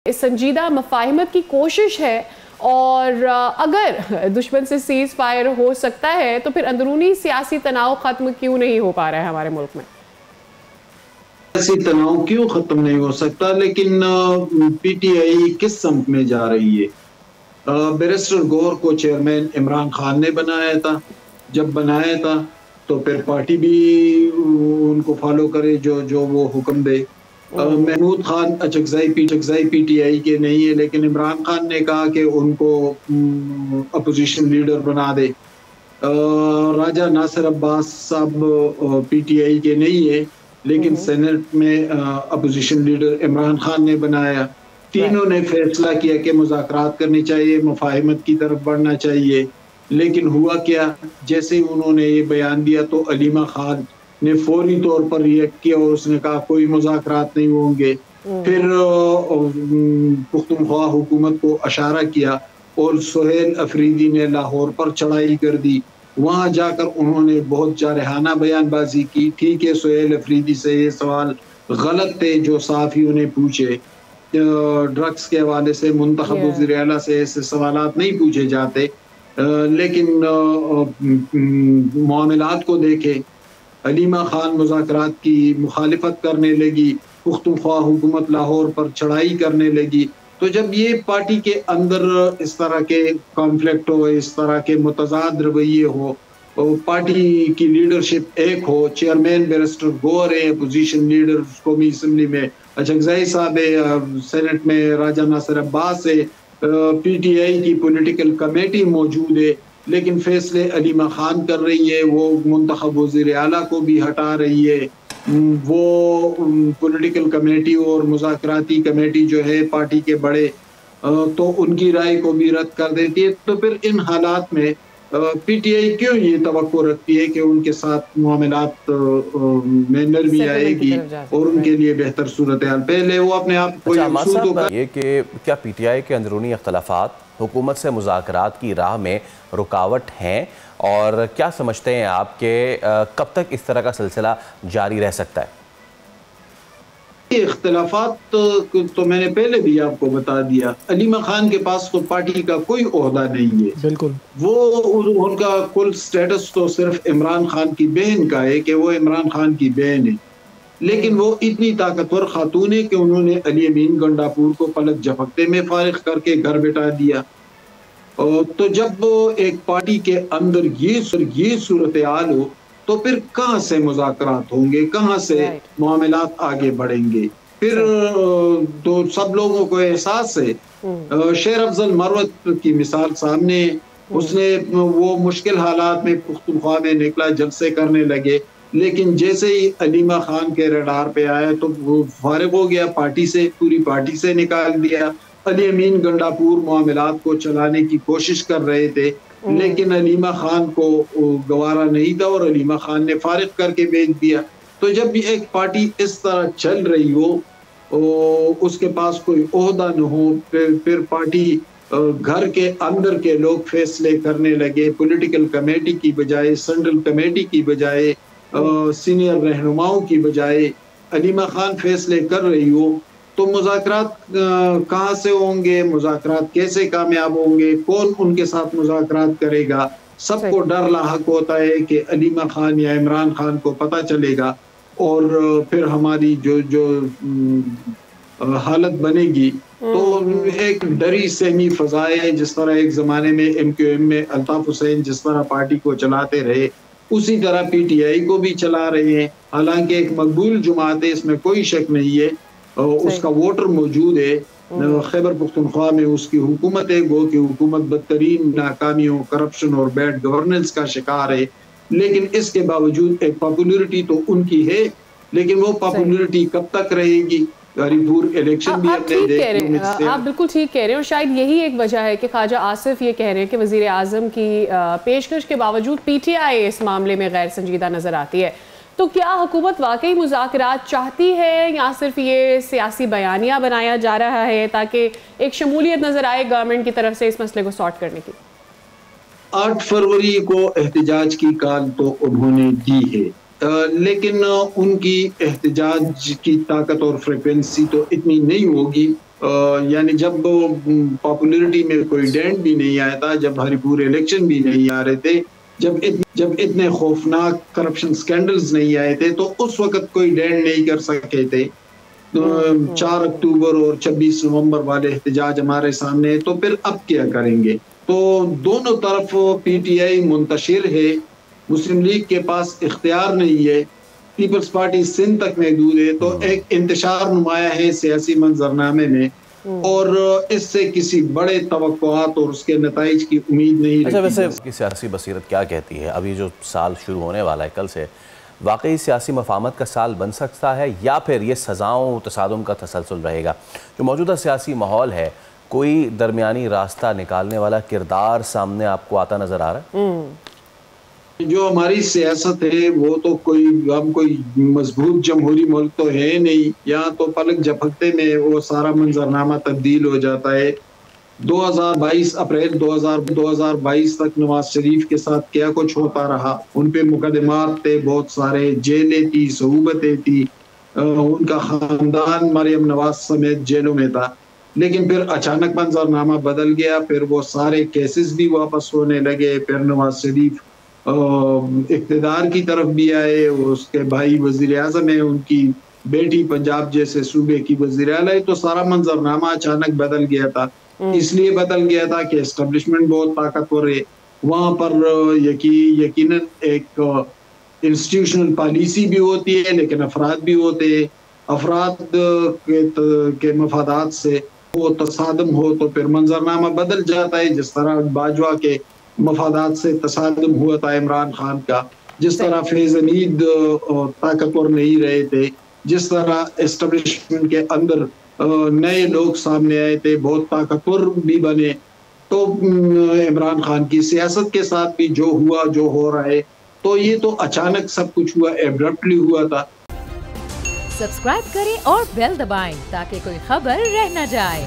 संजीदा मफाहिमत की कोशिश है और अगर दुश्मन से सीज फायर हो सकता है तो फिर अंदरूनी सियासी तनाव खत्म क्यों नहीं हो पा रहा है हमारे मुल्क में? सियासी तनाव क्यों खत्म नहीं हो सकता, लेकिन पीटीआई किस सम्त में जा रही है? बैरिस्टर गौहर को चेयरमैन इमरान खान ने बनाया था। जब बनाया था तो फिर पार्टी भी उनको फॉलो करे जो वो हुक्म दे। महमूद खान अचकज़ई पीटीआई के नहीं है, लेकिन इमरान खान ने कहा कि उनको अपोजिशन लीडर बना दे। राजा नासिर अब्बास साहब पीटीआई के नहीं है, लेकिन सेनेट में अपोजिशन लीडर इमरान खान ने बनाया। तीनों ने फैसला किया कि मुज़ाकरात करनी चाहिए, मुफाहिमत की तरफ बढ़ना चाहिए। लेकिन हुआ क्या, जैसे ही उन्होंने ये बयान दिया तो अलीमा खान ने फौरी तौर पर रिएक्ट किया और उसने कहा कोई मुज़ाकरात नहीं होंगे। फिर पुख्तनख्वा हुकूमत को इशारा किया और सुहेल अफरीदी ने लाहौर पर चढ़ाई कर दी। वहां जाकर उन्होंने बहुत जारहाना बयानबाजी की। ठीक है, सुहेल अफरीदी से ये सवाल गलत थे जो सहाफ़ियों ने पूछे। ड्रग्स के हवाले से मुंतखब वज़ीर आला से ऐसे सवालात नहीं पूछे जाते, लेकिन मामलात को देखे। अलीमा खान मुज़ाकरात की मुखालिफत करने लगी, पुख्तनख्वा हुकूमत लाहौर पर चढ़ाई करने लगी। तो जब ये पार्टी के अंदर इस तरह के कॉन्फ्लिक्ट हो, इस तरह के मुतज़ाद रवैये हो, पार्टी की लीडरशिप एक हो, चेयरमैन बैरिस्टर गौहर है, अपोजिशन लीडर कौमी असम्बली में अचकज़ई साहब है, सेनेट में राजा नासिर अब्बास है, पीटीआई की पॉलिटिकल कमेटी मौजूद है, लेकिन फैसले अलीमा खान कर रही है। वो मुंतखब वज़ीर आला को भी हटा रही है। वो पॉलिटिकल कमेटी और मुज़ाकराती कमेटी जो है पार्टी के बड़े, तो उनकी राय को भी रद्द कर देती है। तो फिर इन हालात में पीटीआई क्यों ये तवक्को रखती है कि उनके साथ मामलात में नरमी आएगी और उनके लिए बेहतर सूरत हाल? पहले वो अपने आप को ये कि क्या पीटीआई के अंदरूनी इख्तलाफात हुकूमत से मुज़ाकरात की राह में रुकावट हैं, और क्या समझते हैं आप कि कब तक इस तरह का सिलसिला जारी रह सकता है? इख्तलाफात तो मैंने पहले भी आपको बता दिया। अलीमा खान के पास तो पार्टी का कोई ओहदा नहीं है। बिल्कुल, वो उनका कुल स्टेटस तो सिर्फ इमरान खान की बहन का है कि वो इमरान खान की बहन है, लेकिन वो इतनी ताकतवर खातून है कि उन्होंने अली अमीन गंडापुर को पलक झपकते में फारिग करके घर बिठा दिया। तो जब एक पार्टी के अंदर ये सूरत हाल हो तो फिर कहाँ से मुज़ाकरात होंगे, कहाँ से मामलात आगे बढ़ेंगे? फिर तो सब लोगों को एहसास है। शेर अफजल मरवत की मिसाल सामने, उसने वो मुश्किल हालात में पुख्तनख्वा में निकला, जलसे करने लगे, लेकिन जैसे ही अलीमा खान के रडार पे आया तो वो फारिग हो गया पार्टी से, पूरी पार्टी से निकाल दिया। अली अमीन गंडापुर मामलात को चलाने की कोशिश कर रहे थे, लेकिन अलीमा खान को गवारा नहीं था और अलीमा खान ने फारिग करके भेज दिया। तो जब भी एक पार्टी इस तरह चल रही हो, उसके पास कोई ओहदा न हो, फिर पार्टी घर के अंदर के लोग फैसले करने लगे, पॉलिटिकल कमेटी की बजाय, सेंट्रल कमेटी की बजाय, सीनियर रहनुमाओं की बजाय अलीमा खान फैसले कर रही हो, तो मुज़ाकरात कहाँ से होंगे, मुज़ाकरात कैसे कामयाब होंगे, कौन उनके साथ मुज़ाकरात करेगा? सबको डर लाहक होता है कि अलीमा खान या इमरान खान को पता चलेगा और फिर हमारी जो हालत बनेगी। तो एक डरी सहमी फज़ाए है। जिस तरह एक ज़माने में MQM में अल्ताफ हुसैन जिस तरह पार्टी को चलाते रहे, उसी तरह पीटीआई को भी चला रहे हैं। हालांकि एक मकबूल जमात है, इसमें कोई शक नहीं है, उसका वोटर मौजूद है। खैबर पुख्तनख्वा में उसकी हुकूमत है, गो की हुकूमत बदतरीन नाकामियों, करप्शन और बैड गवर्नेंस का शिकार है, लेकिन इसके बावजूद एक पॉपुलरिटी तो उनकी है, लेकिन वो पॉपुलरिटी कब तक रहेगी? इलेक्शन भी आप बिल्कुल ठीक कह रहे हैं, और शायद यही एक वजह है कि ख्वाजा आसिफ ये कह रहे हैं कि वज़ीर आज़म की पेशकश के बावजूद पीटीआई इस मामले में गैर संजीदा नजर आती है। तो क्या हुकूमत वाकई मुज़ाकरात चाहती है या सिर्फ ये सियासी बयानिया बनाया जा रहा है ताकि एक शमूलियत नजर आए गवर्नमेंट की तरफ से इस मसले को सॉर्ट करने की? 8 फरवरी को एहतजाज की कॉल तो उन्होंने दी है, लेकिन उनकी एहतजाज की ताकत और फ्रिक्वेंसी तो इतनी नहीं होगी یعنی جب پاپولرٹی میں کوئی ڈینٹ بھی نہیں آیا تھا، جب ہری پور الیکشن بھی نہیں آ رہے تھے، جب اتنے خوفناک کرپشن سکینڈلز نہیں آئے تھے، تو اس وقت کوئی ڈینٹ نہیں کر سکے تھے۔ 4 اکتوبر اور 26 نومبر والے احتجاج ہمارے سامنے، تو پھر اب کیا کریں گے؟ تو دونوں طرف پی ٹی آئی منتشر ہے، مسلم لیگ کے پاس اختیار نہیں ہے، پیپلز پارٹی سندھ تک محدود ہے، تو ایک انتشار نمایاں ہے سیاسی منظرنامے میں، اور اس سے کسی بڑے توقعات اور اس کے نتائج کی امید نہیں رکھی۔ ویسے کی سیاسی بصیرت کیا کہتی ہے؟ ابھی جو سال شروع ہونے والا ہے کل سے، واقعی سیاسی مفاہمت کا سال بن سکتا ہے، یا پھر یہ سزاؤں تصادم کا تسلسل رہے گا؟ جو موجودہ سیاسی ماحول ہے، کوئی درمیانی راستہ نکالنے والا کردار سامنے آپ کو آتا نظر آ رہا ہے؟ جو ہماری سیاست ہے وہ تو ہم کوئی مضبوط جمہوری ملک تو ہے نہیں، یہاں تو پلک جھپکتے میں وہ سارا منظرنامہ تبدیل ہو جاتا ہے۔ 2022 اپریل 2022 تک نواز شریف کے ساتھ کیا کچھ ہوتا رہا، ان پہ مقدمات تھے بہت سارے، جیلیں تھی، صعوبتیں تھی، ان کا خاندان مریم نواز سمیت جیلوں میں تھا، لیکن پھر اچانک منظرنامہ بدل گیا، پھر وہ سارے کیسز بھی واپس ہونے لگے، پھر نواز شریف اقتدار کی طرف بھی آئے، اس کے بھائی وزیر اعظم ہیں، ان کی بیٹی پنجاب جیسے صوبے کی وزیر اعلیٰ ہے، تو سارا منظرنامہ اچانک بدل گیا تھا۔ اس لیے بدل گیا تھا کہ اسٹیبلشمنٹ بہت طاقتور ہے، وہاں پر یقیناً ایک انسٹیٹیوشنل پالیسی بھی ہوتی ہے، لیکن افراد بھی ہوتے ہیں، افراد کے مفادات سے وہ تصادم ہو تو پھر منظرنامہ بدل جاتا ہے، جس طرح باجوہ کے مفادات سے تصادم ہوا تھا عمران خان کا، جس طرح فیض حمید طاقتور نہیں رہے تھے، جس طرح اسٹیبلشمنٹ کے اندر نئے لوگ سامنے آئے تھے، بہت طاقتور بھی بنے، تو عمران خان کی سیاست کے ساتھ بھی جو ہوا، جو ہو رہا ہے، تو یہ تو اچانک سب کچھ ہوا، ایبرپٹلی ہوا تھا۔ سبسکرائب کریں اور بیل دبائیں تاکہ کوئی خبر رہ نہ جائے۔